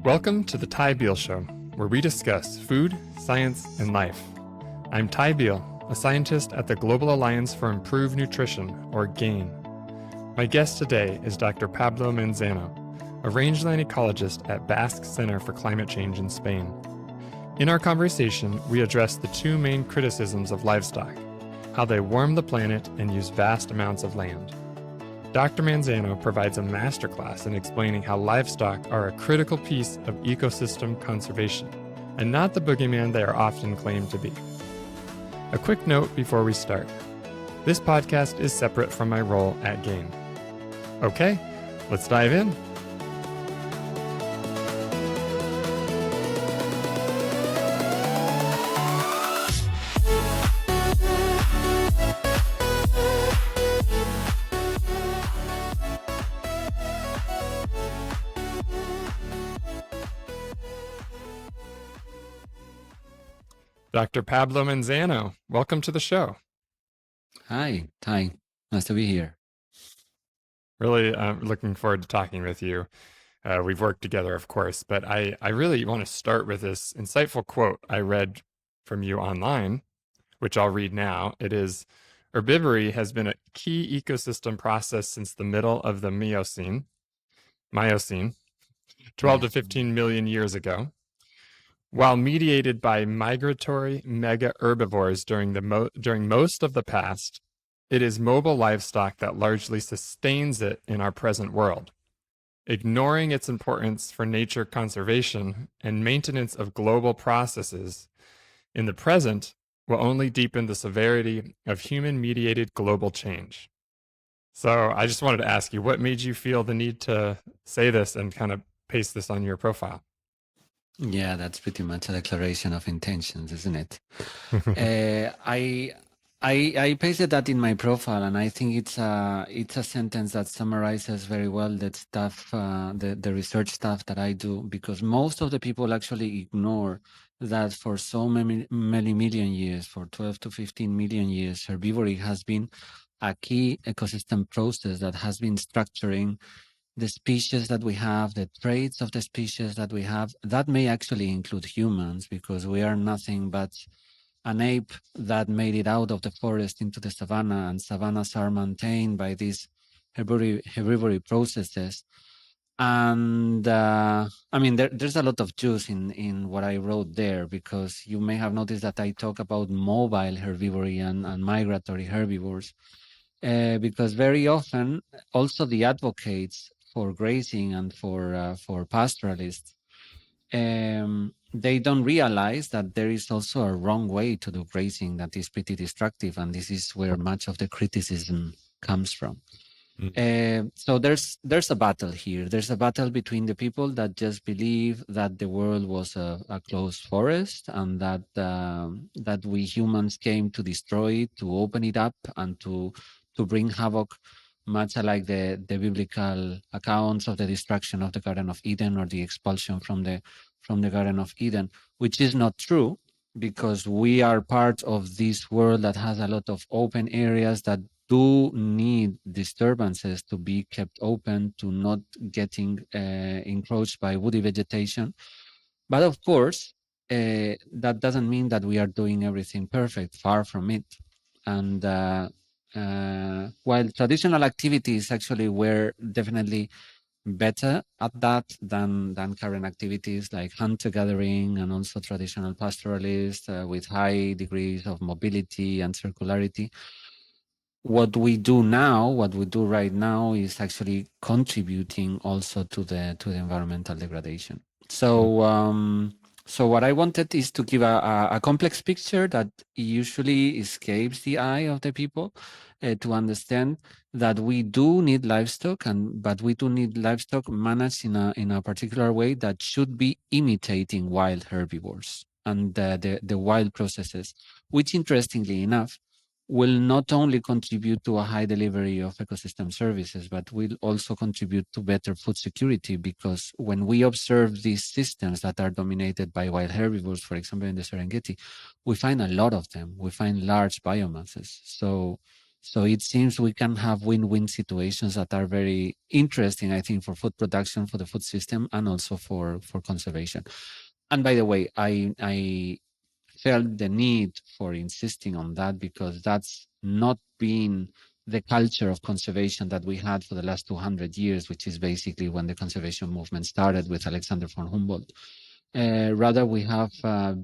Welcome to the Ty Beal Show, where we discuss food, science, and life. I'm Ty Beal, a scientist at the Global Alliance for Improved Nutrition, or GAIN. My guest today is Dr. Pablo Manzano, a rangeland ecologist at Basque Centre for Climate Change in Spain. In our conversation, we address the two main criticisms of livestock: how they warm the planet and use vast amounts of land. Dr. Manzano provides a masterclass in explaining how livestock are a critical piece of ecosystem conservation, and not the boogeyman they are often claimed to be. A quick note before we start. This podcast is separate from my role at GAIN. Okay, let's dive in. Dr. Pablo Manzano, welcome to the show. Hi, Ty. Nice to be here. Really looking forward to talking with you. We've worked together, of course, but I really want to start with this insightful quote I read from you online, which I'll read now. It is, "Herbivory has been a key ecosystem process since the middle of the Miocene, 12 to 15 million years ago. While mediated by migratory mega herbivores during most of the past, it is mobile livestock that largely sustains it in our present world. Ignoring its importance for nature conservation and maintenance of global processes in the present will only deepen the severity of human-mediated global change." So I just wanted to ask you, what made you feel the need to say this and kind of paste this on your profile? Yeah, that's pretty much a declaration of intentions, isn't it? I pasted that in my profile, and I think it's a sentence that summarizes very well that stuff, the research stuff that I do, because most of the people actually ignore that for so many million years, for 12 to 15 million years, herbivory has been a key ecosystem process that has been structuring the species that we have, the traits of the species that we have. That may actually include humans, because we are nothing but an ape that made it out of the forest into the savanna, and savannas are maintained by these herbivory processes. And I mean, there's a lot of juice in what I wrote there, because you may have noticed that I talk about mobile herbivory and migratory herbivores, because very often also the advocates for grazing and for pastoralists, they don't realize that there is also a wrong way to do grazing that is pretty destructive, and this is where much of the criticism comes from. So there's a battle here. There's a battle between the people that just believe that the world was a closed forest, and that we humans came to destroy it, to open it up, and to bring havoc, much like the biblical accounts of the destruction of the Garden of Eden, or the expulsion from the Garden of Eden, which is not true, because we are part of this world that has a lot of open areas that do need disturbances to be kept open, to not getting encroached by woody vegetation. But of course, that doesn't mean that we are doing everything perfect, far from it. And while traditional activities actually were definitely better at that than current activities like hunter-gathering, and also traditional pastoralists with high degrees of mobility and circularity, what we do right now is actually contributing also to the environmental degradation. So what I wanted is to give a complex picture that usually escapes the eye of the people, to understand that we do need livestock, but we do need livestock managed in a particular way that should be imitating wild herbivores and the wild processes, which, interestingly enough, will not only contribute to a high delivery of ecosystem services, but will also contribute to better food security, because when we observe these systems that are dominated by wild herbivores, for example, in the Serengeti, we find a lot of them. We find large biomasses. So So it seems we can have win-win situations that are very interesting, I think, for food production, for the food system, and also for conservation. And by the way, I felt the need for insisting on that because that's not been the culture of conservation that we had for the last 200 years, which is basically when the conservation movement started with Alexander von Humboldt. Rather, we have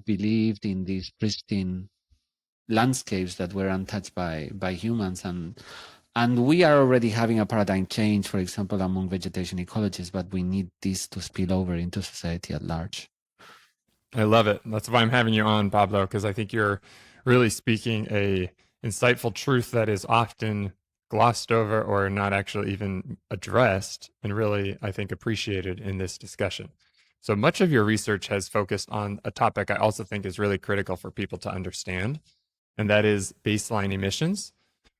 believed in these pristine landscapes that were untouched by humans, and we are already having a paradigm change, for example, among vegetation ecologists, but we need this to spill over into society at large. I love it. That's why I'm having you on, Pablo, because I think you're really speaking a insightful truth that is often glossed over or not actually even addressed, and really, I think, appreciated in this discussion. So much of your research has focused on a topic I also think is really critical for people to understand, and that is baseline emissions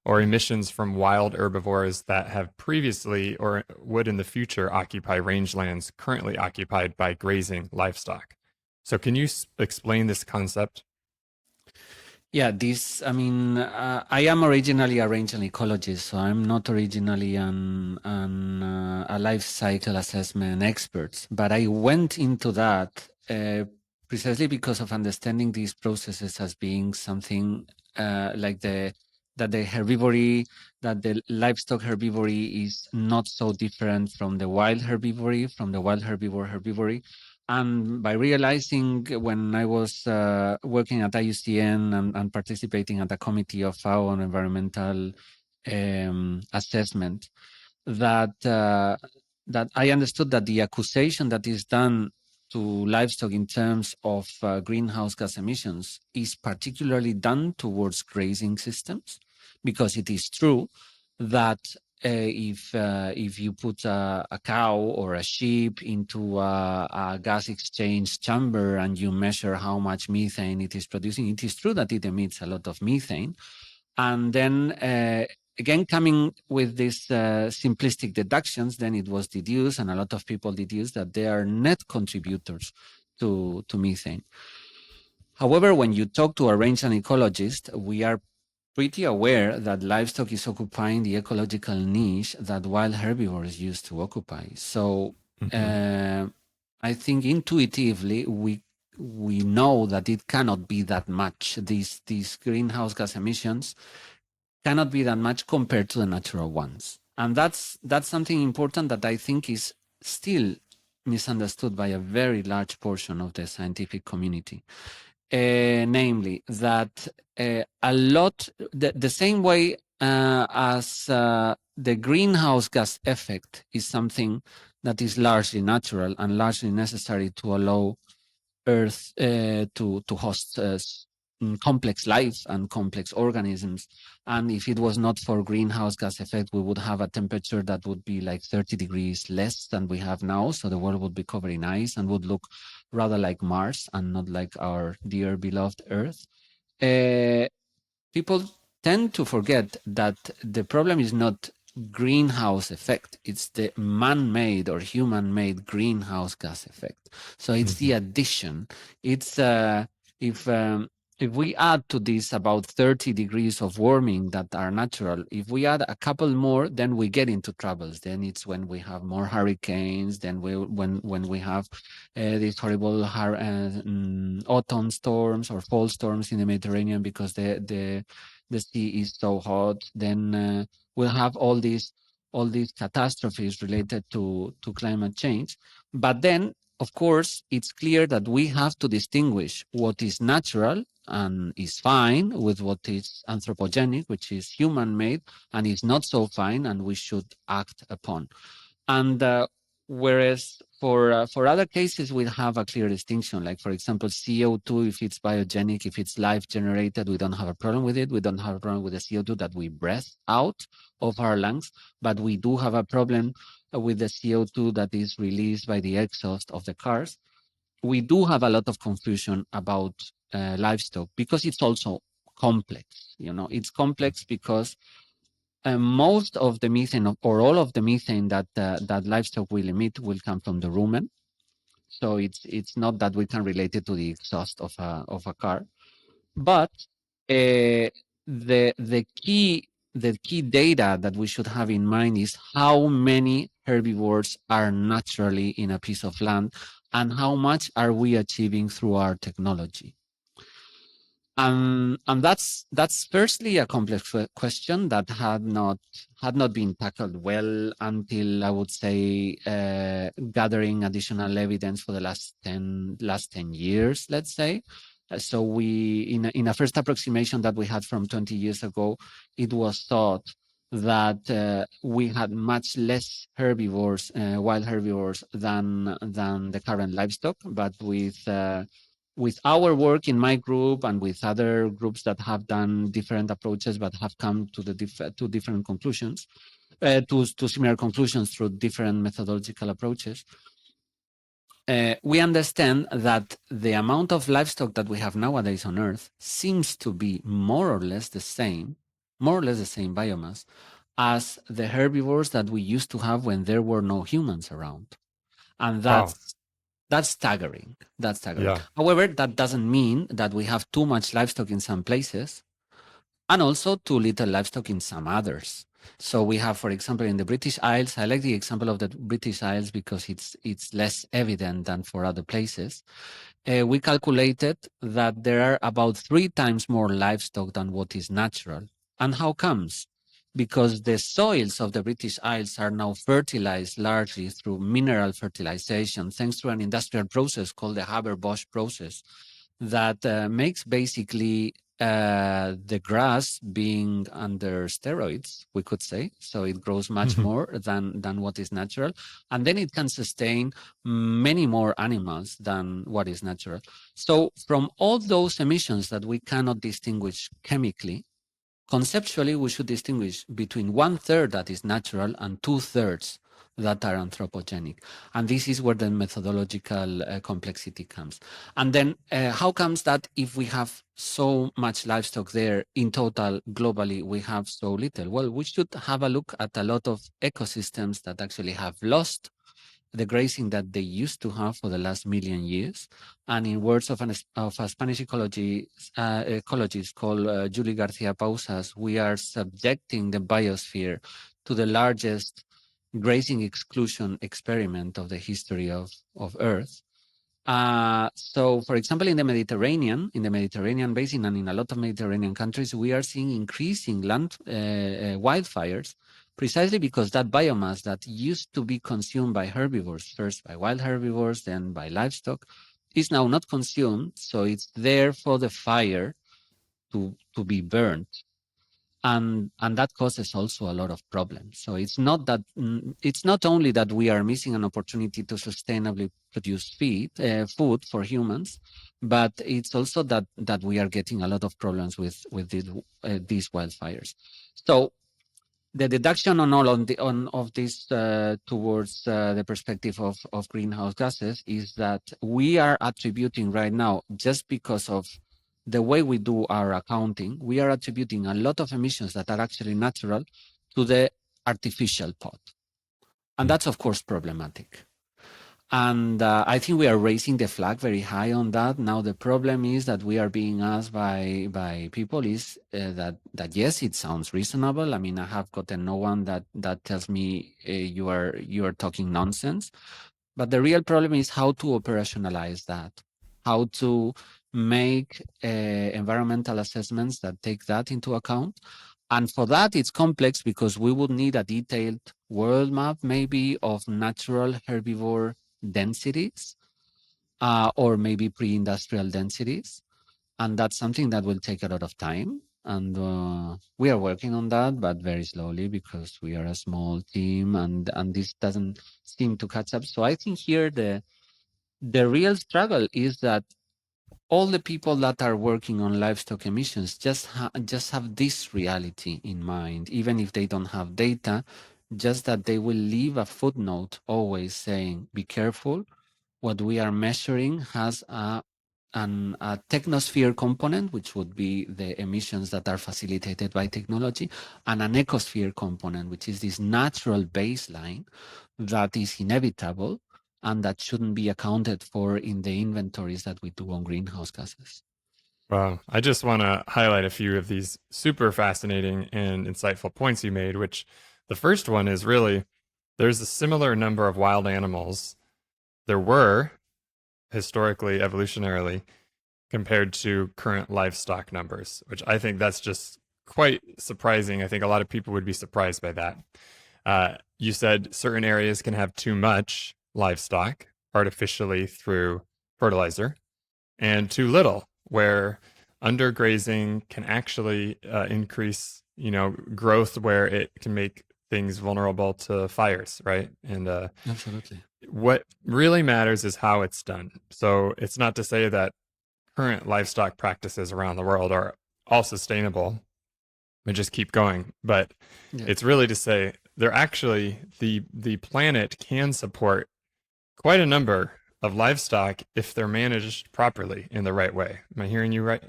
or emissions from wild herbivores that have previously or would in the future occupy rangelands currently occupied by grazing livestock. So, can you explain this concept? Yeah, I am originally a rangeland ecologist, so I'm not originally a life cycle assessment expert. But I went into that precisely because of understanding these processes as being something like that the herbivory, that the livestock herbivory is not so different from the wild herbivory, from the wild herbivory. And by realizing when I was working at IUCN and participating at the committee of FAO on environmental assessment, that I understood that the accusation that is done to livestock in terms of greenhouse gas emissions is particularly done towards grazing systems, because it is true that if you put a cow or a sheep into a gas exchange chamber and you measure how much methane it is producing, it is true that it emits a lot of methane. And then again, coming with these simplistic deductions, then it was deduced, and a lot of people deduced that they are net contributors to methane. However, when you talk to a rangeland ecologist, we are pretty aware that livestock is occupying the ecological niche that wild herbivores used to occupy. So I think intuitively we know that it cannot be that much. These greenhouse gas emissions cannot be that much compared to the natural ones. And that's something important that I think is still misunderstood by a very large portion of the scientific community. Namely, that a lot, the same way as the greenhouse gas effect is something that is largely natural and largely necessary to allow Earth to host complex life and complex organisms. And if it was not for greenhouse gas effect, we would have a temperature that would be like 30 degrees less than we have now. So the world would be covered in ice and would look rather like Mars and not like our dear beloved Earth. People tend to forget that the problem is not greenhouse effect, it's the man-made or human-made greenhouse gas effect. So it's the addition. It's if we add to this about 30 degrees of warming that are natural, if we add a couple more, then we get into troubles. Then it's when we have more hurricanes, then when we have these horrible autumn storms or fall storms in the Mediterranean because the sea is so hot. Then we'll have all these catastrophes related to climate change. But then, of course, it's clear that we have to distinguish what is natural and is fine with what is anthropogenic, which is human-made, and is not so fine, and we should act upon. And whereas for other cases, we have a clear distinction. Like, for example, CO2, if it's biogenic, if it's life-generated, we don't have a problem with it. We don't have a problem with the CO2 that we breathe out of our lungs, but we do have a problem with the CO2 that is released by the exhaust of the cars. We do have a lot of confusion about livestock because it's also complex. It's complex because most of the methane or all of the methane that livestock will emit will come from the rumen. So it's not that we can relate it to the exhaust of a car, but the key the key data that we should have in mind is how many herbivores are naturally in a piece of land and how much are we achieving through our technology. And that's firstly a complex question that had not been tackled well until, I would say, gathering additional evidence for the last 10 years, let's say. So we, in a first approximation that we had from 20 years ago, it was thought that we had much less herbivores, wild herbivores, than the current livestock, but with our work in my group and with other groups that have done different approaches but have come to different conclusions, to similar conclusions through different methodological approaches, we understand that the amount of livestock that we have nowadays on Earth seems to be more or less the same biomass as the herbivores that we used to have when there were no humans around. And Wow. that's staggering. Yeah. However, that doesn't mean that we have too much livestock in some places and also too little livestock in some others. So we have, for example, in the British Isles, I like the example of the British Isles because it's less evident than for other places. We calculated that there are about 3 times more livestock than what is natural. And how comes? Because the soils of the British Isles are now fertilized largely through mineral fertilization, thanks to an industrial process called the Haber-Bosch process that makes basically the grass being under steroids, we could say. So it grows much more than what is natural. And then it can sustain many more animals than what is natural. So from all those emissions that we cannot distinguish chemically, conceptually, we should distinguish between 1/3 that is natural and 2/3 that are anthropogenic. And this is where the methodological complexity comes. And then how comes that if we have so much livestock there, in total, globally, we have so little? Well, we should have a look at a lot of ecosystems that actually have lost the grazing that they used to have for the last million years. And in words of a Spanish ecologist called Julie Garcia Pausas, we are subjecting the biosphere to the largest grazing exclusion experiment of the history of Earth. So, for example, in the Mediterranean basin and in a lot of Mediterranean countries, we are seeing increasing land wildfires precisely because that biomass that used to be consumed by herbivores, first by wild herbivores, then by livestock, is now not consumed. So it's there for the fire to be burned. And that causes also a lot of problems. So it's not only that we are missing an opportunity to sustainably produce food for humans, but it's also that we are getting a lot of problems with these wildfires. So the deduction on all of this towards the perspective of greenhouse gases is that we are attributing right now, just because of the way we do our accounting, we are attributing a lot of emissions that are actually natural to the artificial pot. And that's, of course, problematic. And I think we are raising the flag very high on that. Now, the problem is that we are being asked by people is that yes, it sounds reasonable. I mean, I have gotten no one that tells me you are talking nonsense. But the real problem is how to operationalize that, how to make environmental assessments that take that into account. And for that, it's complex because we would need a detailed world map, maybe, of natural herbivore densities or maybe pre-industrial densities. And that's something that will take a lot of time. And we are working on that, but very slowly because we are a small team and this doesn't seem to catch up. So I think here the real struggle is that all the people that are working on livestock emissions just have this reality in mind, even if they don't have data, just that they will leave a footnote always saying, be careful, what we are measuring has a technosphere component, which would be the emissions that are facilitated by technology, and an ecosphere component, which is this natural baseline that is inevitable and that shouldn't be accounted for in the inventories that we do on greenhouse gases. Well, I just want to highlight a few of these super fascinating and insightful points you made, which the first one is really there's a similar number of wild animals there were historically, evolutionarily, compared to current livestock numbers, which I think that's just quite surprising. I think a lot of people would be surprised by that. You said certain areas can have too much livestock artificially through fertilizer and too little, where undergrazing can actually increase, growth where it can make things vulnerable to fires, right? And Absolutely. what really matters is how it's done. So it's not to say that current livestock practices around the world are all sustainable and just keep going, but Yeah. it's really to say they're actually the planet can support quite a number of livestock if they're managed properly in the right way. Am I hearing you right?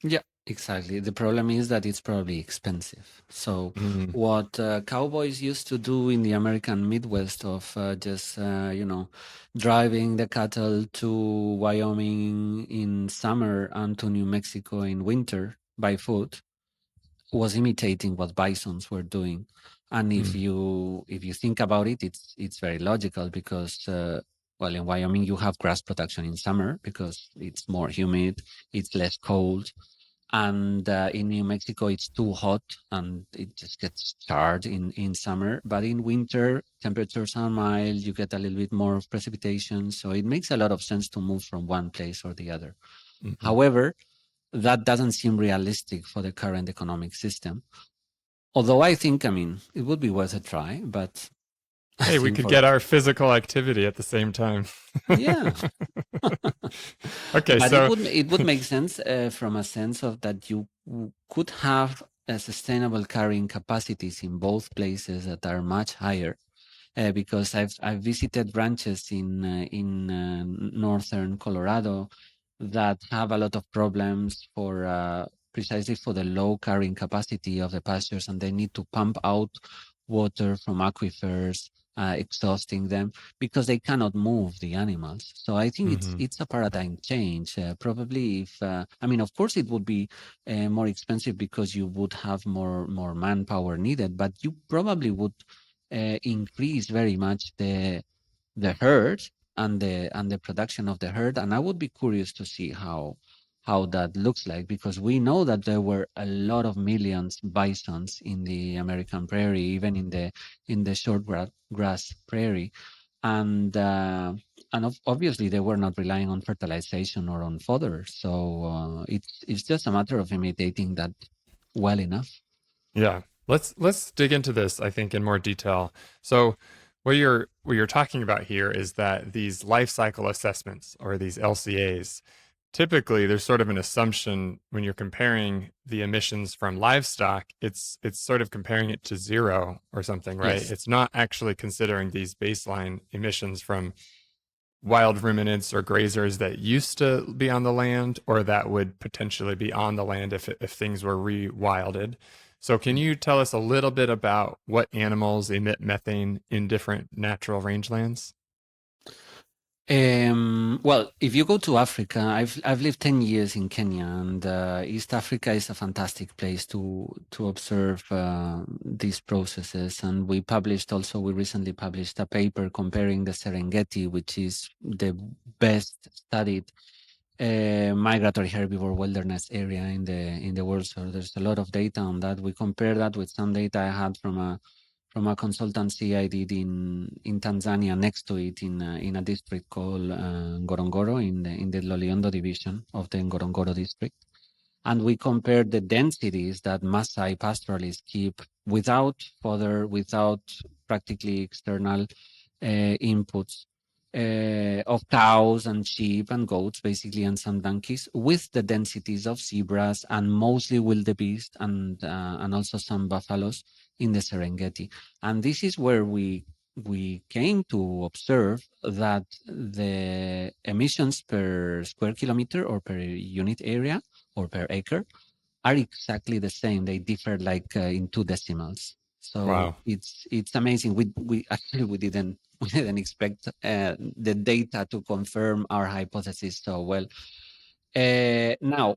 Yeah, exactly. The problem is that it's probably expensive. So, Mm, what cowboys used to do in the American Midwest of just, driving the cattle to Wyoming in summer and to New Mexico in winter by foot was imitating what bisons were doing. And if mm, you think about it, it's very logical because well, in Wyoming you have grass production in summer because it's more humid, it's less cold, and in New Mexico it's too hot and it just gets charred in summer. But in winter temperatures are mild, you get a little bit more of precipitation, so it makes a lot of sense to move from one place or the other. mhm. However, that doesn't seem realistic for the current economic system. Although I mean, it would be worth a try, but I Hey, we think could for, get our physical activity at the same time. yeah, Okay, but it so would make sense from a sense of that you could have sustainable carrying capacities in both places that are much higher. Because I've visited ranches in northern Colorado that have a lot of problems for precisely for the low carrying capacity of the pastures, and they need to pump out water from aquifers, exhausting them because they cannot move the animals. So I think mhm, it's a paradigm change. Probably, if I mean, of course, it would be more expensive because you would have more manpower needed, but you probably would increase very much the herd and the production of the herd. And I would be curious to see how that looks like, because we know that there were a lot of millions bisons in the American prairie, even in the short grass prairie, and obviously they were not relying on fertilization or on fodder. So it's just a matter of imitating that well enough. yeah. Let's dig into this, I think, in more detail. So what you're talking about here is that these life cycle assessments or these LCAs, typically there's sort of an assumption when you're comparing the emissions from livestock, it's sort of comparing it to zero or something, right? Yes. It's not actually considering these baseline emissions from wild ruminants or grazers that used to be on the land or that would potentially be on the land if things were rewilded. So, can you tell us a little bit about what animals emit methane in different natural rangelands? Well, if you go to Africa, I've lived 10 years in Kenya, and East Africa is a fantastic place to observe these processes. And we recently published a paper comparing the Serengeti, which is the best studied migratory herbivore wilderness area in the world. So there's a lot of data on that. We compare that with some data I had from a consultancy I did in Tanzania, next to it in a district called Ngorongoro in the Loliondo division of the Ngorongoro district. And we compared the densities that Maasai pastoralists keep without fodder, without practically external inputs of cows and sheep and goats, basically, and some donkeys, with the densities of zebras and mostly wildebeest and also some buffaloes in the Serengeti. And this is where we came to observe that the emissions per square kilometer or per unit area or per acre are exactly the same. They differ like in 2 decimals. So Wow. it's amazing. We actually we didn't expect the data to confirm our hypothesis so well. Now,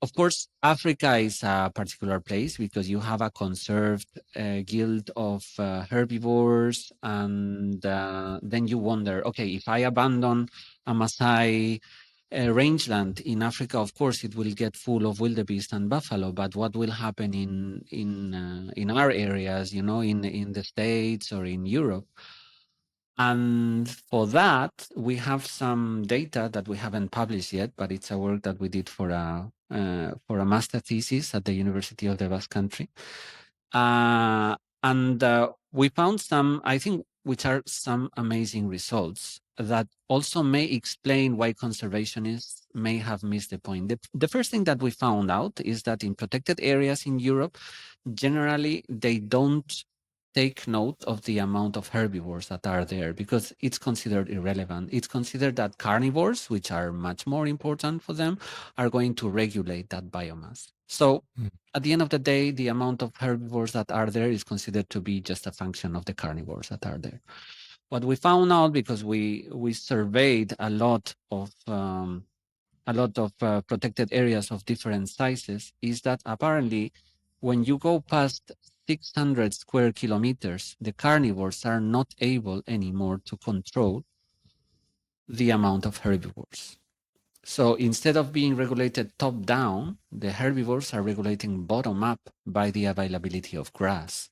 Of course, Africa is a particular place because you have a conserved guild of herbivores, and then you wonder, okay, if I abandon a Maasai rangeland in Africa, of course, it will get full of wildebeest and buffalo. But what will happen in our areas, in the States or in Europe? And for that, we have some data that we haven't published yet, but it's a work that we did for a master thesis at the University of the Basque Country. And we found some, I think, which are some amazing results that also may explain why conservationists may have missed the point. The first thing that we found out is that in protected areas in Europe, generally they don't take note of the amount of herbivores that are there because it's considered irrelevant. It's considered that carnivores, which are much more important for them, are going to regulate that biomass. So at the end of the day, the amount of herbivores that are there is considered to be just a function of the carnivores that are there. What we found out, because we surveyed a lot of protected areas of different sizes, is that apparently when you go past 600 square kilometers, the carnivores are not able anymore to control the amount of herbivores. So instead of being regulated top down, the herbivores are regulating bottom up by the availability of grass.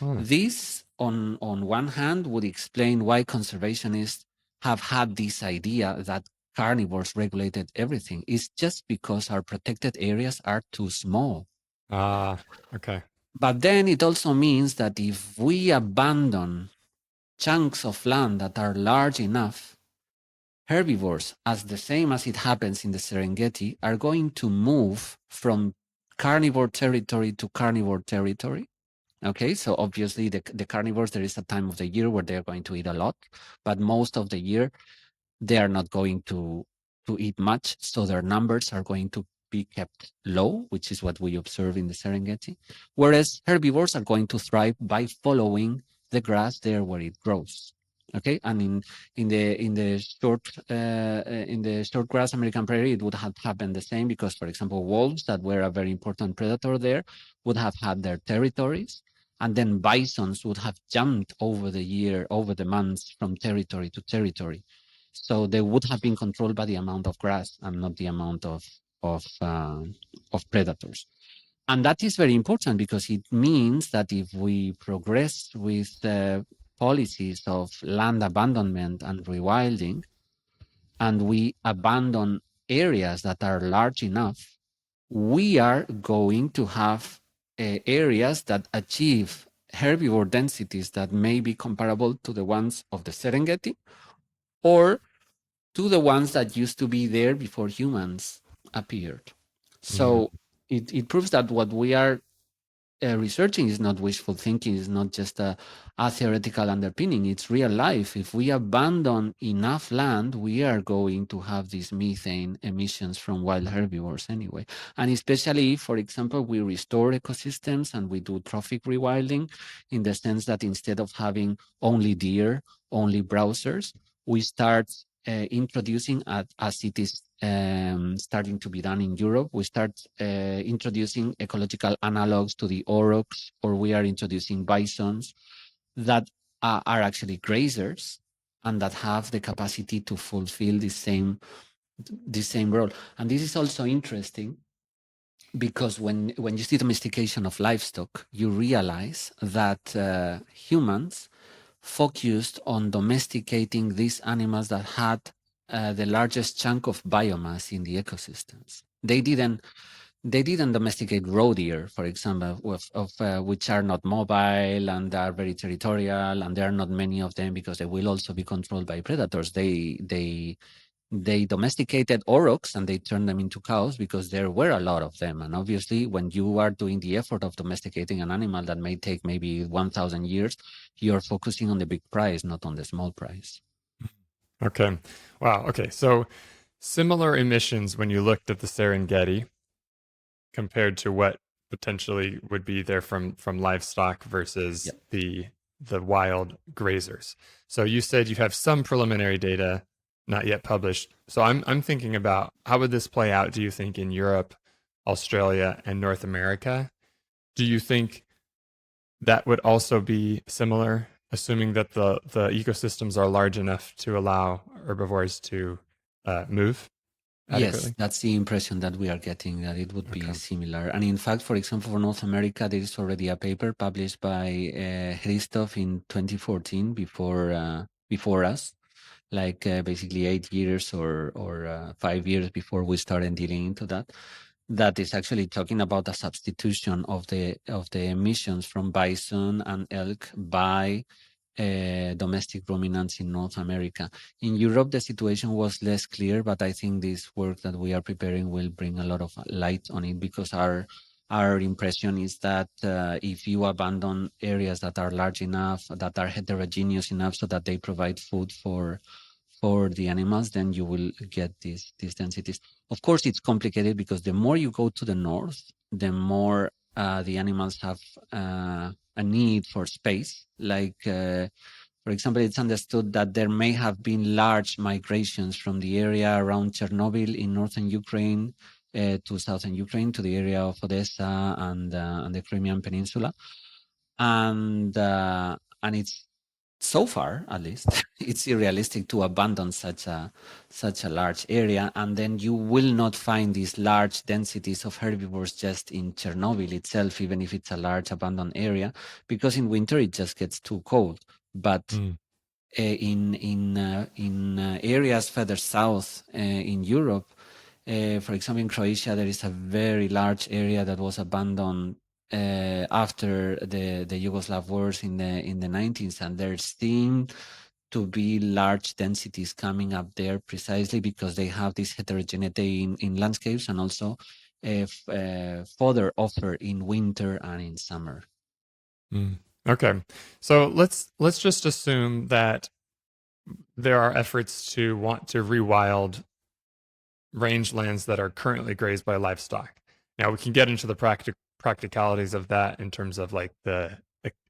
This, on one hand, would explain why conservationists have had this idea that carnivores regulated everything. It's just because our protected areas are too small. Okay. But then it also means that if we abandon chunks of land that are large enough, herbivores, as the same as it happens in the Serengeti, are going to move from carnivore territory to carnivore territory. Okay, so obviously the carnivores, there is a time of the year where they're going to eat a lot, but most of the year they are not going to eat much, so their numbers are going to be kept low, which is what we observe in the Serengeti. Whereas herbivores are going to thrive by following the grass there where it grows. Okay, and in the short grass American prairie, it would have happened the same because, for example, wolves that were a very important predator there would have had their territories, and then bisons would have jumped over the months from territory to territory. So they would have been controlled by the amount of grass and not the amount of predators. And that is very important because it means that if we progress with policies of land abandonment and rewilding, and we abandon areas that are large enough, we are going to have areas that achieve herbivore densities that may be comparable to the ones of the Serengeti or to the ones that used to be there before humans appeared. So it proves that what we are researching is not wishful thinking, is not just a theoretical underpinning, it's real life. If we abandon enough land, we are going to have these methane emissions from wild herbivores anyway. And especially if, for example, we restore ecosystems and we do trophic rewilding, in the sense that instead of having only deer, only browsers, we start introducing, as it is starting to be done in Europe, we start introducing ecological analogs to the aurochs, or we are introducing bisons that are actually grazers and that have the capacity to fulfill the same role. And this is also interesting because when you see domestication of livestock, you realize that humans focused on domesticating these animals that had the largest chunk of biomass in the ecosystems. They didn't domesticate roe deer, for example, which are not mobile and are very territorial, and there are not many of them because they will also be controlled by predators. They domesticated aurochs and they turned them into cows because there were a lot of them. And obviously, when you are doing the effort of domesticating an animal that may take maybe 1,000 years, you're focusing on the big prize, not on the small prize. Okay. Wow. Okay. So similar emissions when you looked at the Serengeti compared to what potentially would be there from livestock versus the wild grazers. So you said you have some preliminary data not yet published. So I'm thinking about how would this play out, do you think, in Europe Australia, and North America. Do you think that would also be similar, assuming that the ecosystems are large enough to allow herbivores to move Yes, adequately? that's the impression that we are getting, that it would be Okay. similar. And in fact, for example, for North America, there is already a paper published by Christoph in 2014, before us, like basically 8 years or 5 years before we started dealing into that. That is actually talking about a substitution of the emissions from bison and elk by domestic ruminants in North America. In Europe, the situation was less clear, but I think this work that we are preparing will bring a lot of light on it, because our impression is that if you abandon areas that are large enough, that are heterogeneous enough, so that they provide food for the animals, then you will get these densities. Of course, it's complicated, because the more you go to the north, the more the animals have a need for space. Like, for example, it's understood that there may have been large migrations from the area around Chernobyl in northern Ukraine to southern Ukraine, to the area of Odessa and the Crimean Peninsula, and it's, so far at least, it's unrealistic to abandon such a large area, and then you will not find these large densities of herbivores just in Chernobyl itself, even if it's a large abandoned area, because in winter it just gets too cold. But Mm. in areas further south in Europe, for example, in Croatia, there is a very large area that was abandoned after the Yugoslav wars in the 90s, and there seem to be large densities coming up there, precisely because they have this heterogeneity in landscapes, and also fodder offer in winter and in summer. Mm. Okay. So let's just assume that there are efforts to want to rewild rangelands that are currently grazed by livestock. Now we can get into the practicalities of that in terms of like the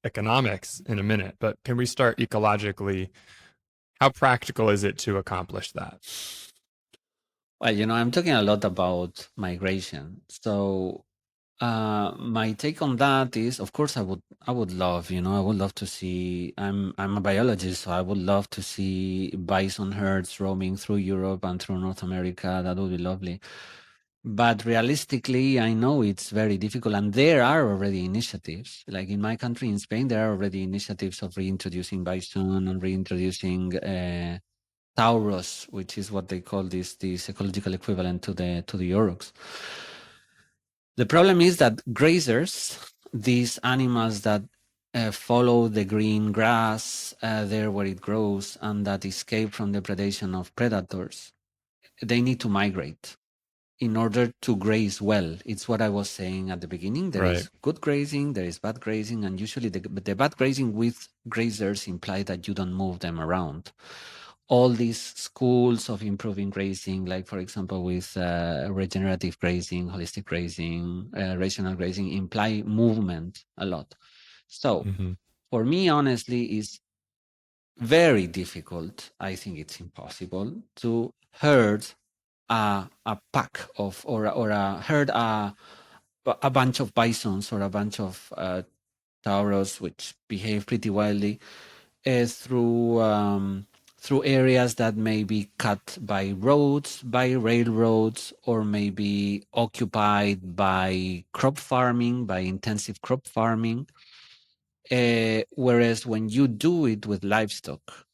economics in a minute, but can we start ecologically? How practical is it to accomplish that? Well, I'm talking a lot about migration. So my take on that is, of course, I would love, I would love to see. I'm a biologist, so I would love to see bison herds roaming through Europe and through North America. That would be lovely. But realistically, I know it's very difficult, and there are already initiatives. Like in my country, in Spain, there are already initiatives of reintroducing bison and reintroducing Taurus, which is what they call this ecological equivalent to the aurochs. The problem is that grazers, these animals that follow the green grass there where it grows and that escape from the predation of predators, they need to migrate in order to graze well. It's what I was saying at the beginning. There Right. is good grazing, there is bad grazing, and usually the bad grazing with grazers imply that you don't move them around. All these schools of improving grazing, like for example with regenerative grazing, holistic grazing, rational grazing, imply movement a lot. So Mm-hmm. for me, honestly, it's very difficult. I think it's impossible to herd a pack of or a herd a bunch of bisons or a bunch of tauros, which behave pretty wildly, through areas that may be cut by roads, by railroads, or maybe occupied by crop farming, by intensive crop farming. Whereas when you do it with livestock,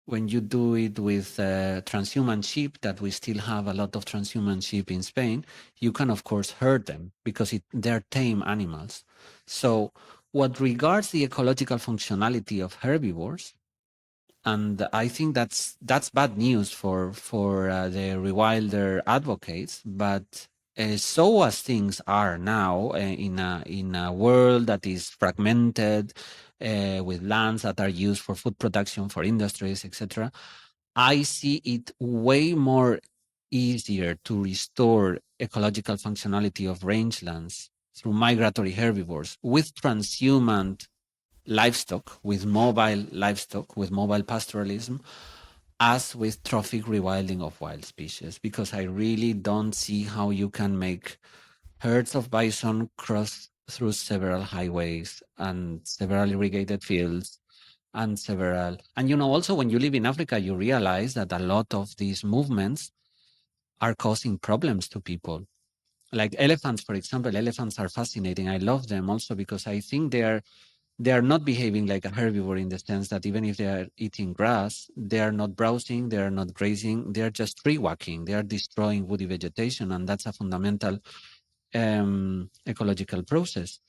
when you do it with transhuman sheep, that we still have a lot of transhuman sheep in Spain, you can of course herd them because they're tame animals. So what regards the ecological functionality of herbivores, and I think that's bad news for the rewilder advocates. But so as things are now in a world that is fragmented, with lands that are used for food production, for industries, etc., I see it way more easier to restore ecological functionality of rangelands through migratory herbivores with transhumant livestock, with mobile livestock, with mobile pastoralism, as with trophic rewilding of wild species, because I really don't see how you can make herds of bison cross through several highways and several irrigated fields and several. And also when you live in Africa, you realize that a lot of these movements are causing problems to people. Like elephants, for example. Elephants are fascinating. I love them also because I think they are not behaving like a herbivore in the sense that even if they are eating grass, they are not browsing, they are not grazing, they are just tree walking. They are destroying woody vegetation, and that's a fundamental ecological process.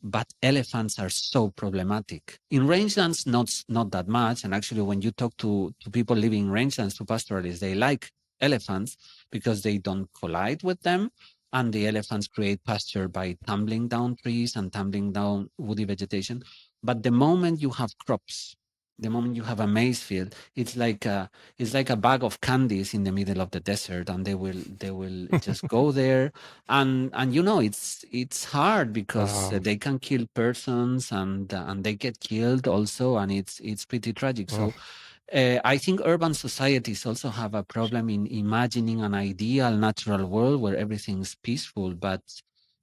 But elephants are so problematic. In rangelands, not that much. And actually, when you talk to people living in rangelands, to pastoralists, they like elephants because they don't collide with them. And the elephants create pasture by tumbling down trees and tumbling down woody vegetation. But the moment you have crops, the moment you have a maize field, it's like a bag of candies in the middle of the desert, and they will just go there, and it's hard because they can kill persons, and they get killed also, and it's pretty tragic. So I think urban societies also have a problem in imagining an ideal natural world where everything's peaceful, but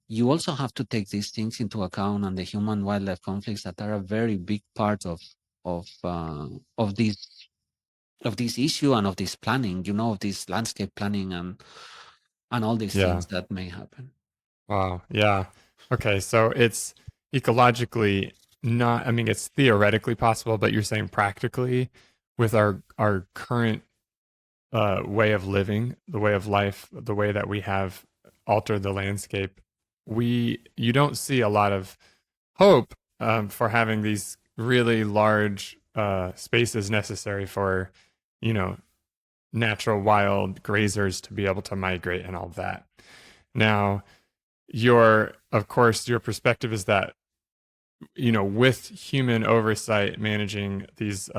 you also have to take these things into account, and the human wildlife conflicts that are a very big part of this issue and of this planning, of this landscape planning and all these things that may happen. Wow. Yeah. Okay. So it's ecologically not, I mean, it's theoretically possible, but you're saying practically with our current way of living, the way of life, the way that we have altered the landscape, you don't see a lot of hope for having these really large spaces necessary for, natural wild grazers to be able to migrate and all that. Now, of course, your perspective is that, with human oversight managing these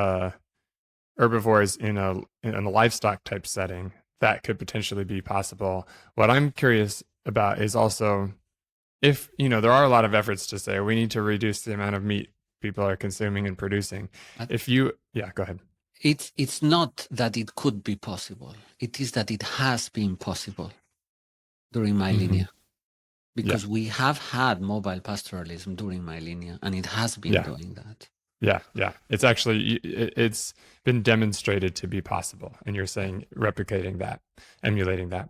herbivores in a livestock type setting, that could potentially be possible. What I'm curious about is also if, there are a lot of efforts to say we need to reduce the amount of meat people are consuming and producing. Yeah, go ahead. It's not that it could be possible. It is that it has been possible during my lineage. Because we have had mobile pastoralism during my lineage, and it has been doing that. Yeah. It's actually, it's been demonstrated to be possible. And you're saying replicating that, emulating that.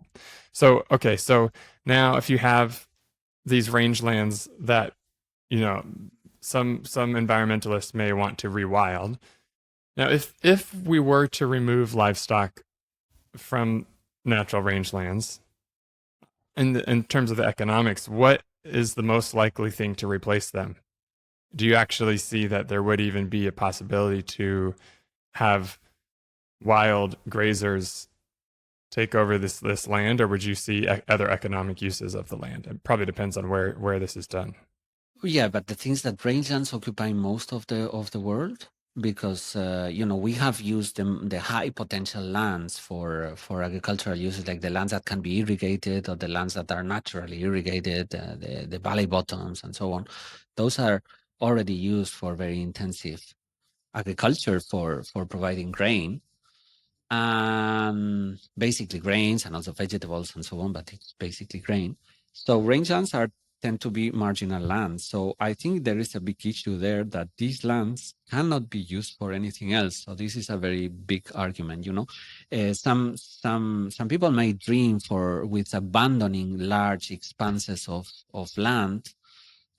So, okay. So now if you have these rangelands that, some environmentalists may want to rewild. Now, if we were to remove livestock from natural rangelands, in terms of the economics, what is the most likely thing to replace them? Do you actually see that there would even be a possibility to have wild grazers take over this land, or would you see other economic uses of the land? It probably depends on where this is done. Yeah, but the things that rangelands occupy most of the world, because we have used the high potential lands for agricultural uses, like the lands that can be irrigated or the lands that are naturally irrigated, the valley bottoms and so on. Those are already used for very intensive agriculture for providing grain, basically grains and also vegetables and so on, but it's basically grain. So rangelands tend to be marginal lands. So I think there is a big issue there that these lands cannot be used for anything else. So this is a very big argument. Some people may dream with abandoning large expanses of land,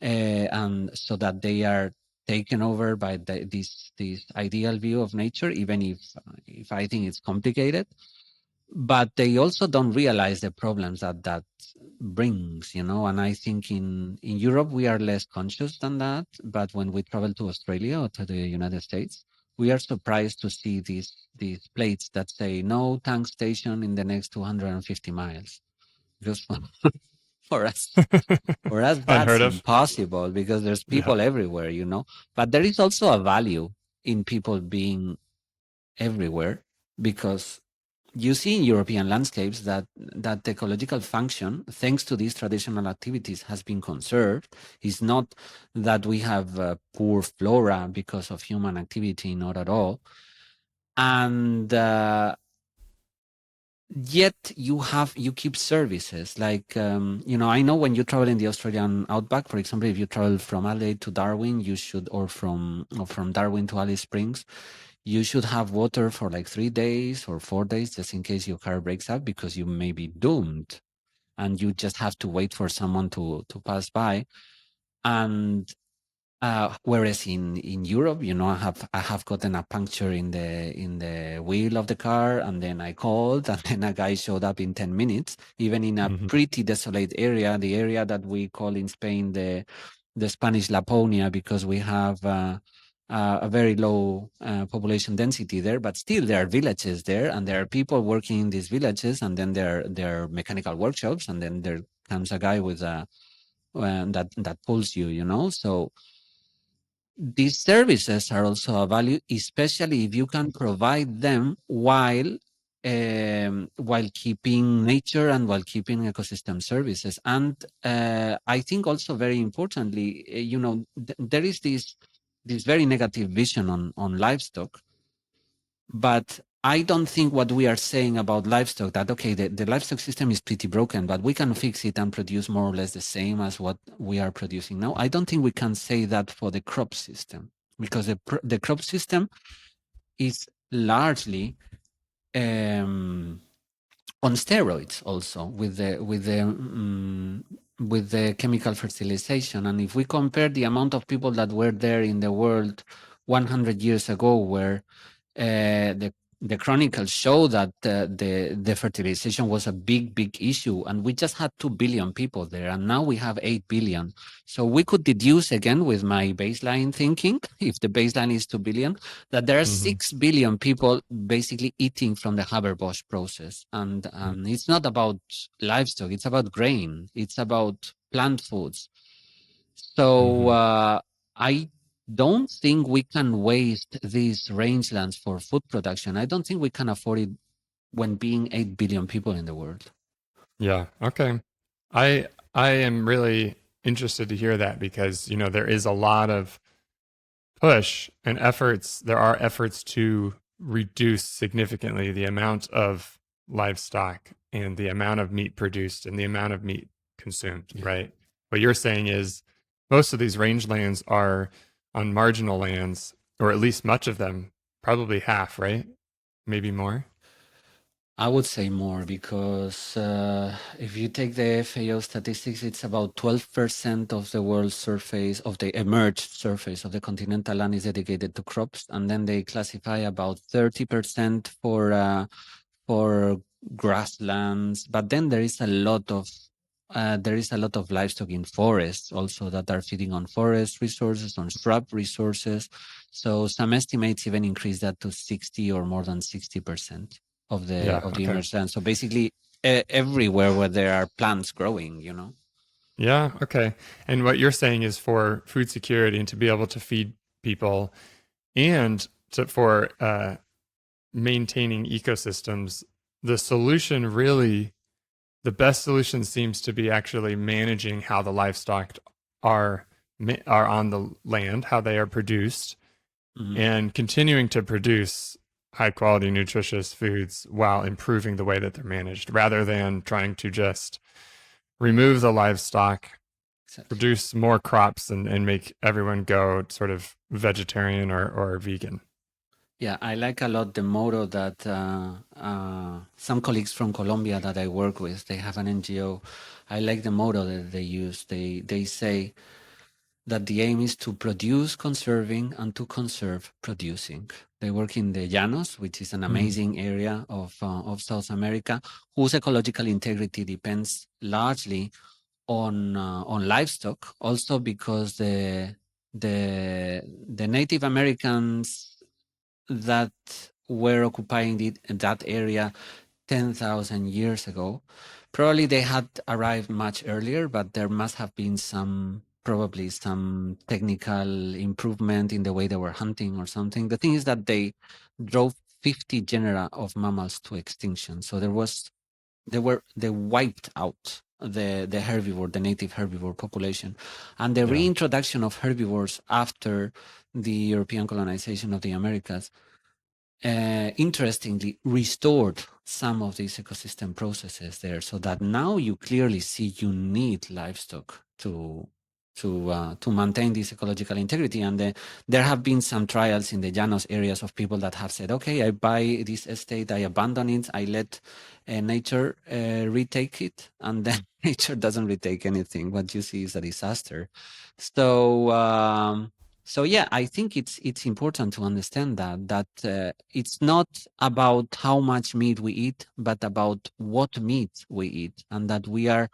and so that they are taken over by this ideal view of nature, even if I think it's complicated. But they also don't realize the problems that brings, and I think in Europe we are less conscious than that. But when we travel to Australia or to the United States, we are surprised to see these plates that say no tank station in the next 250 miles. Because for us that's impossible, because there's people everywhere, but there is also a value in people being everywhere, because you see in European landscapes that the ecological function, thanks to these traditional activities, has been conserved. It's not that we have poor flora because of human activity, not at all. And yet you keep services like I know when you travel in the Australian outback, for example, if you travel from Adelaide to Darwin, you should, or from Darwin to Alice Springs, you should have water for like 3 days or 4 days, just in case your car breaks up, because you may be doomed and you just have to wait for someone to pass by. And whereas in Europe, I have gotten a puncture in the wheel of the car, and then I called, and then a guy showed up in 10 minutes, even in a pretty desolate area, the area that we call in Spain the Spanish Laponia, because we have a very low population density there, but still there are villages there, and there are people working in these villages, and then there are mechanical workshops, and then there comes a guy with a that pulls you. So these services are also a value, especially if you can provide them while keeping nature and while keeping ecosystem services. And I think also very importantly, there is this very negative vision on livestock, but I don't think what we are saying about livestock, that, okay, the livestock system is pretty broken, but we can fix it and produce more or less the same as what we are producing now. I don't think we can say that for the crop system, because the crop system is largely on steroids also with the chemical fertilization. And if we compare the amount of people that were there in the world 100 years ago, where the chronicles show that the fertilization was a big issue, and we just had 2 billion people there, and now we have 8 billion. So we could deduce, again with my baseline thinking, if the baseline is 2 billion, that there are 6 billion people basically eating from the Haber-Bosch process. And it's not about livestock, it's about grain, it's about plant foods. So I don't think we can waste these rangelands for food production. I don't think we can afford it when being 8 billion people in the world. Yeah. Okay. I am really interested to hear that, because there is a lot of push and efforts. There are efforts to reduce significantly the amount of livestock and the amount of meat produced and the amount of meat consumed, right? What you're saying is most of these rangelands are on marginal lands, or at least much of them, probably half, right? Maybe more. I would say more, because if you take the FAO statistics, it's about 12% of the world's surface, of the emerged surface of the continental land, is dedicated to crops. And then they classify about 30% for grasslands. But then there is a lot of livestock in forests also, that are feeding on forest resources, on shrub resources. So some estimates even increase that to 60 or more than 60% of the emerged land. So basically everywhere where there are plants growing. Yeah. Okay. And what you're saying is, for food security and to be able to feed people, and for maintaining ecosystems, the best solution seems to be actually managing how the livestock are on the land, how they are produced, and continuing to produce high quality, nutritious foods while improving the way that they're managed, rather than trying to just remove the livestock, produce more crops, and make everyone go sort of vegetarian or vegan. Yeah, I like a lot the motto that some colleagues from Colombia that I work with, they have an NGO. I like the motto that they use. They say that the aim is to produce conserving and to conserve producing. They work in the Llanos, which is an amazing area of South America, whose ecological integrity depends largely on livestock, also because the Native Americans that were occupying that area 10,000 years ago, probably they had arrived much earlier, but there must have been probably some technical improvement in the way they were hunting or something. The thing is that they drove 50 genera of mammals to extinction. So they wiped out the native herbivore population. And the reintroduction of herbivores after the European colonization of the Americas interestingly restored some of these ecosystem processes there, so that now you clearly see you need livestock to maintain this ecological integrity. And there have been some trials in the Llanos areas of people that have said, okay, I buy this estate, I abandon it, I let nature retake it, and then nature doesn't retake anything. What you see is a disaster. So yeah, I think it's important to understand that it's not about how much meat we eat, but about what meat we eat, and that we are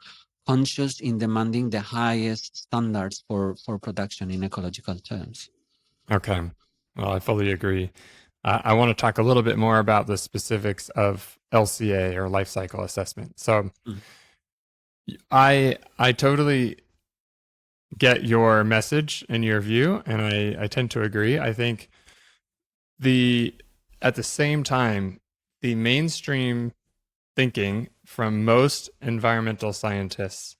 conscious in demanding the highest standards for production in ecological terms. Okay. Well, I fully agree. I want to talk a little bit more about the specifics of LCA or life cycle assessment. So I totally get your message and your view, and I tend to agree. I think at the same time, the mainstream thinking from most environmental scientists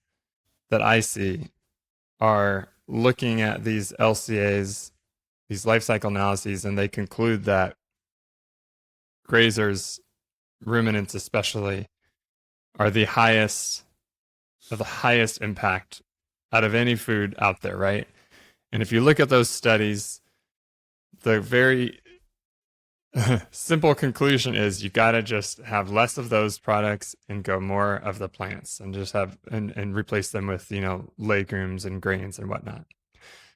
that I see are looking at these LCAs, these life cycle analyses, and they conclude that grazers, ruminants especially, are the highest impact out of any food out there, right? And if you look at those studies, the very simple conclusion is you got to just have less of those products and go more of the plants, and just have and replace them with, legumes and grains and whatnot.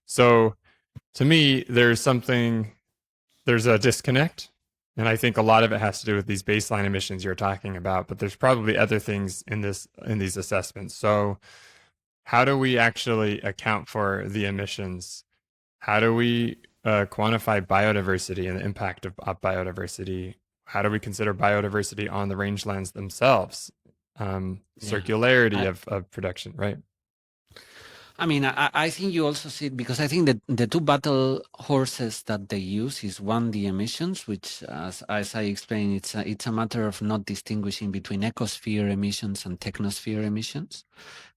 So to me, there's a disconnect. And I think a lot of it has to do with these baseline emissions you're talking about, but there's probably other things in these assessments. So how do we actually account for the emissions? How do we quantify biodiversity and the impact of biodiversity? How do we consider biodiversity on the rangelands themselves? Circularity of production, right? I mean, I think you also see it, because I think that the two battle horses that they use is, one, the emissions, which, as I explained, it's a matter of not distinguishing between ecosphere emissions and technosphere emissions,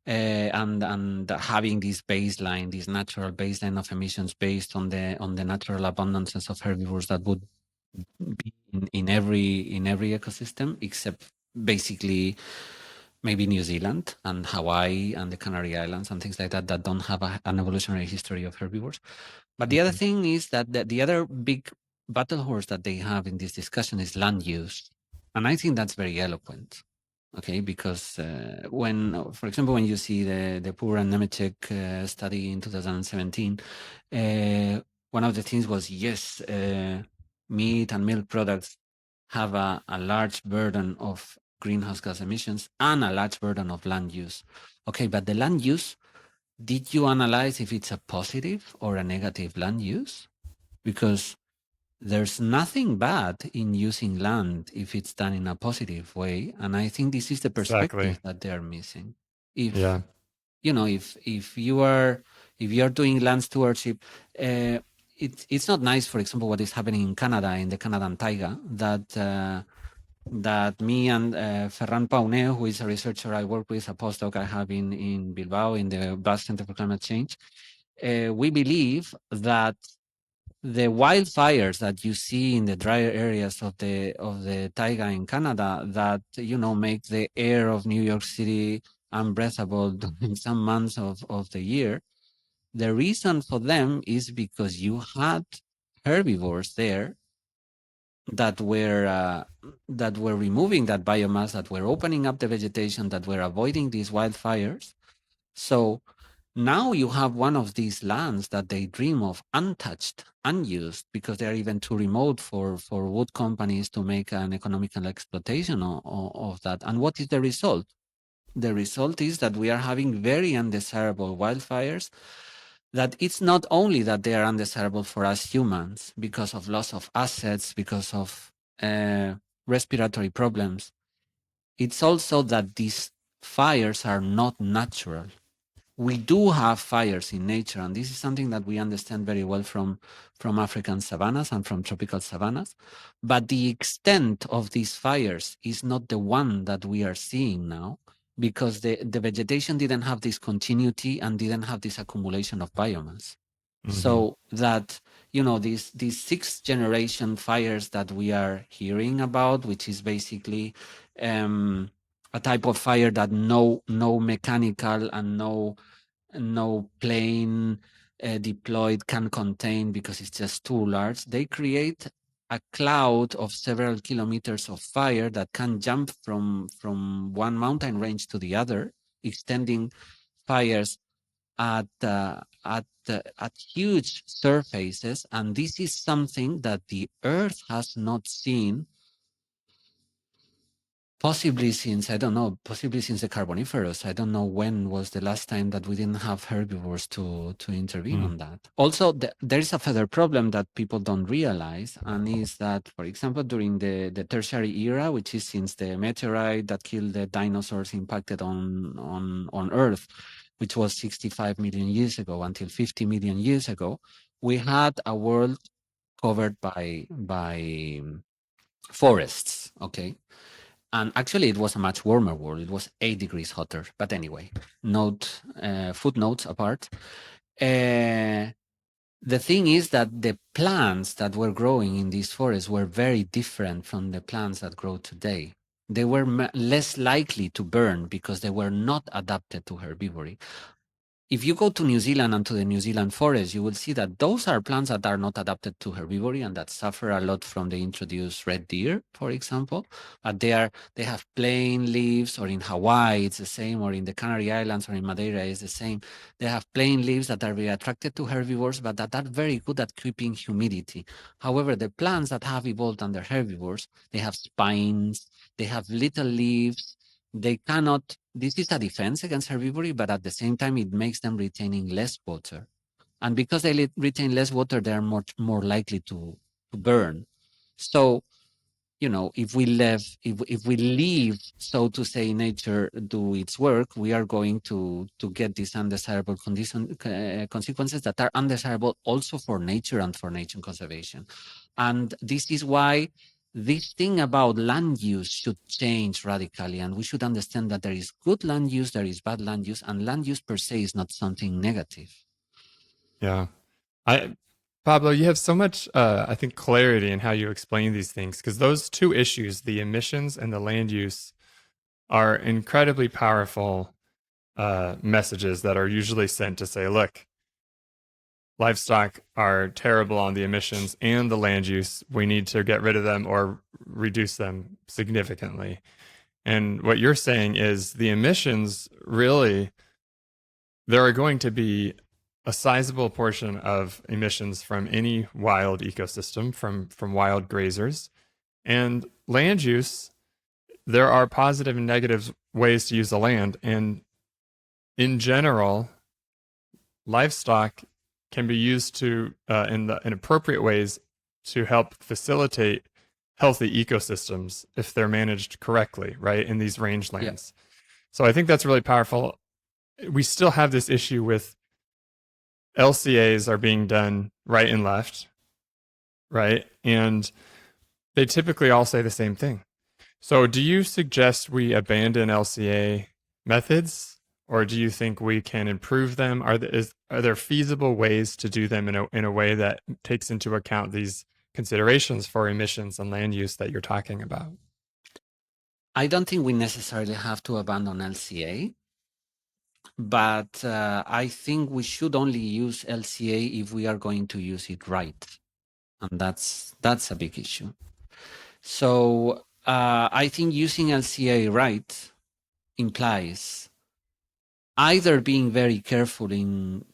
and having this baseline, this natural baseline of emissions based on the natural abundances of herbivores that would be in every ecosystem, except basically maybe New Zealand and Hawaii and the Canary Islands and things like that don't have an evolutionary history of herbivores. But the other thing is that the other big battle horse that they have in this discussion is land use. And I think that's very eloquent, okay? Because for example, when you see the Poor and Nemechek study in 2017, one of the things was, yes, meat and milk products have a large burden of greenhouse gas emissions and a large burden of land use. Okay, but the land use, did you analyze if it's a positive or a negative land use? Because there's nothing bad in using land if it's done in a positive way. And I think this is the perspective that they're missing. If you are doing land stewardship, it's not nice, for example, what is happening in Canada, in the Canadian taiga, that me and Ferran Pauneu, who is a researcher I work with, a postdoc I have in Bilbao, in the Basque Centre for Climate Change, we believe that the wildfires that you see in the drier areas of the taiga in Canada, that make the air of New York City unbreathable in some months of the year, the reason for them is because you had herbivores there that were removing that biomass, that were opening up the vegetation, that were avoiding these wildfires. So now you have one of these lands that they dream of untouched, unused, because they're even too remote for wood companies to make an economical exploitation of that. And what is the result? The result is that we are having very undesirable wildfires, that it's not only that they are undesirable for us humans because of loss of assets, because of respiratory problems. It's also that these fires are not natural. We do have fires in nature, and this is something that we understand very well from African savannas and from tropical savannas. But the extent of these fires is not the one that we are seeing now, because the vegetation didn't have this continuity and didn't have this accumulation of biomass. Hmm. So that, these sixth generation fires that we are hearing about, which is basically a type of fire that no mechanical and no plane deployed can contain because it's just too large. They create a cloud of several kilometers of fire that can jump from one mountain range to the other, extending fires at huge surfaces, and this is something that the Earth has not seen possibly since, I don't know, possibly since the Carboniferous. I don't know when was the last time that we didn't have herbivores to intervene on that. Also, there is a further problem that people don't realize, and is that, for example, during the tertiary era, which is since the meteorite that killed the dinosaurs impacted on Earth, which was 65 million years ago until 50 million years ago, we had a world covered by forests, okay? And actually, it was a much warmer world. It was 8 degrees hotter. But anyway, footnotes apart. Uh, the thing is that the plants that were growing in these forests were very different from the plants that grow today. They were less likely to burn because they were not adapted to herbivory. If you go to New Zealand and to the New Zealand forest, you will see that those are plants that are not adapted to herbivory and that suffer a lot from the introduced red deer, for example. But they have plain leaves, or in Hawaii it's the same, or in the Canary Islands or in Madeira it's the same. They have plain leaves that are very attracted to herbivores, but that are very good at keeping humidity. However, the plants that have evolved under herbivores, they have spines, they have little leaves, they cannot, this is a defense against herbivory, but at the same time, it makes them retaining less water. And because they retain less water, they are more likely to burn. So, if we leave, so to say, nature do its work, we are going to get these undesirable consequences that are undesirable also for nature and for nature conservation. And this is why this thing about land use should change radically, and we should understand that there is good land use, there is bad land use, and land use per se is not something negative. Yeah. Pablo, you have so much, I think, clarity in how you explain these things, because those two issues, the emissions and the land use, are incredibly powerful messages that are usually sent to say, look, livestock are terrible on the emissions and the land use. We need to get rid of them or reduce them significantly. And what you're saying is the emissions really, there are going to be a sizable portion of emissions from any wild ecosystem, from wild grazers. And land use, there are positive and negative ways to use the land. And in general, livestock can be used to in appropriate ways to help facilitate healthy ecosystems if they're managed correctly, right, in these rangelands. Yeah. So I think that's really powerful. We still have this issue with LCAs are being done right and left, right? And they typically all say the same thing. So do you suggest we abandon LCA methods, or do you think we can improve them? Are there feasible ways to do them in a way that takes into account these considerations for emissions and land use that you're talking about? I don't think we necessarily have to abandon LCA, but I think we should only use LCA if we are going to use it right, and that's a big issue. So I think using LCA right implies either being very careful in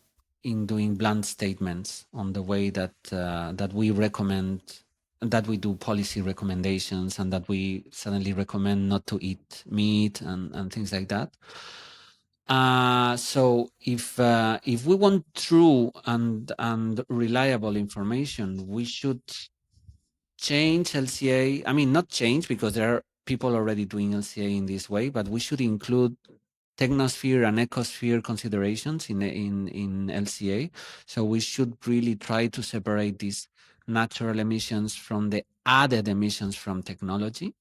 doing blunt statements on the way that that we recommend, that we do policy recommendations, and that we suddenly recommend not to eat meat and things like that. So if we want true and reliable information, we should change LCA. I mean, not change, because there are people already doing LCA in this way, but we should include technosphere and ecosphere considerations in LCA. So we should really try to separate these natural emissions from the added emissions from technology.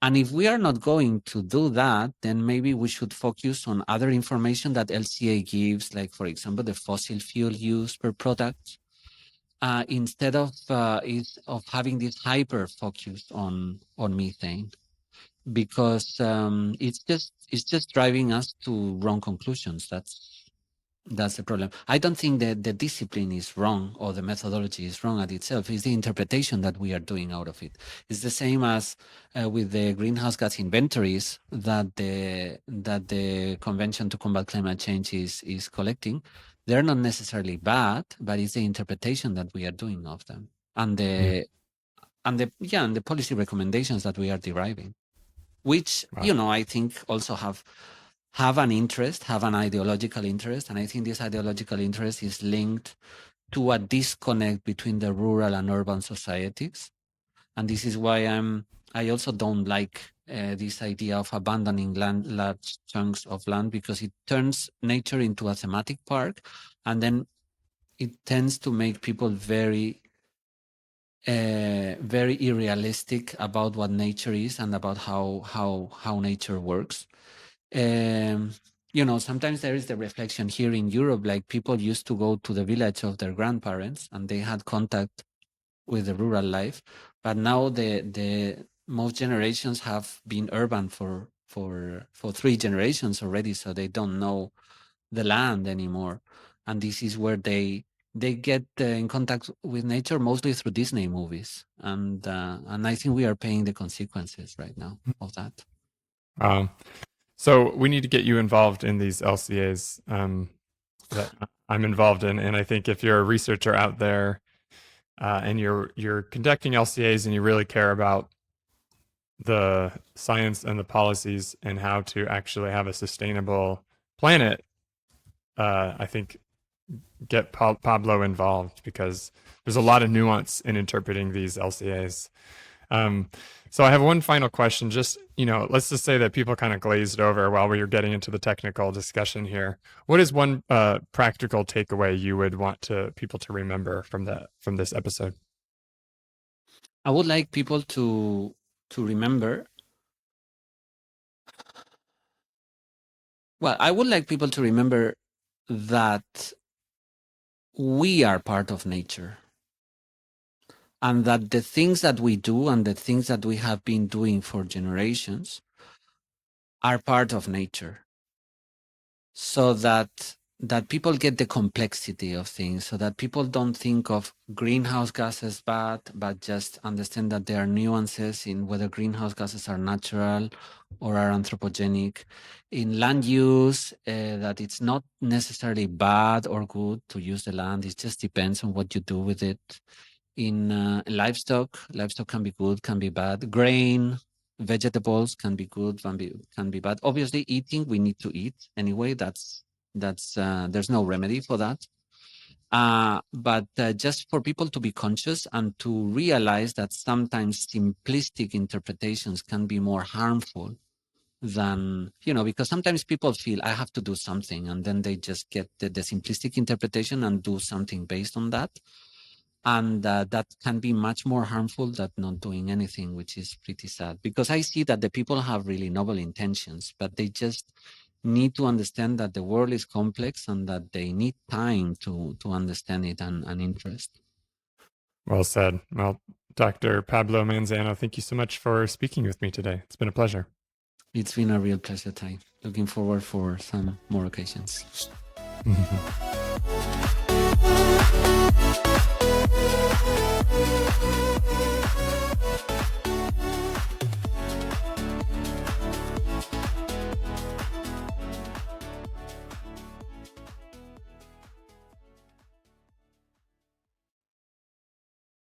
And if we are not going to do that, then maybe we should focus on other information that LCA gives, like, for example, the fossil fuel use per product, instead of having this hyper focus on methane, because it's just driving us to wrong conclusions. That's the problem. I don't think that the discipline is wrong or the methodology is wrong at itself. It's the interpretation that we are doing out of it. It's the same as with the greenhouse gas inventories that the Convention to Combat Climate Change is collecting. They're not necessarily bad, but it's the interpretation that we are doing of them and the policy recommendations that we are deriving, which I think also have an interest, have an ideological interest. And I think this ideological interest is linked to a disconnect between the rural and urban societies. And this is why I also don't like this idea of abandoning large chunks of land, because it turns nature into a thematic park, and then it tends to make people very unrealistic about what nature is and about how nature works. Sometimes there is the reflection here in Europe, like people used to go to the village of their grandparents and they had contact with the rural life, but now the most generations have been urban for 3 generations already, so they don't know the land anymore. And this is where they get in contact with nature mostly through Disney movies, and I think we are paying the consequences right now of that. So we need to get you involved in these LCAs that I'm involved in, and I think if you're a researcher out there and you're conducting LCAs and you really care about the science and the policies and how to actually have a sustainable planet, I think get Pablo involved, because there's a lot of nuance in interpreting these LCAs. So I have one final question. Just, let's just say that people kind of glazed over while we were getting into the technical discussion here. What is one practical takeaway you would want people to remember from this episode? I would like people to remember. Well, I would like people to remember that we are part of nature, and that the things that we do and the things that we have been doing for generations are part of nature, so that people get the complexity of things, so that people don't think of greenhouse gases bad, but just understand that there are nuances in whether greenhouse gases are natural or are anthropogenic. In land use, that it's not necessarily bad or good to use the land. It just depends on what you do with it. In livestock can be good, can be bad. Grain, vegetables can be good, can be bad. Obviously, eating, we need to eat anyway. That's there's no remedy for that. But just for people to be conscious and to realize that sometimes simplistic interpretations can be more harmful than, because sometimes people feel I have to do something, and then they just get the simplistic interpretation and do something based on that. And that can be much more harmful than not doing anything, which is pretty sad, because I see that the people have really noble intentions, but they just need to understand that the world is complex and that they need time to understand it and interest. Well said. Well, Dr. Pablo Manzano, thank you so much for speaking with me today. It's been a pleasure. It's been a real pleasure, Ty. Looking forward for some more occasions.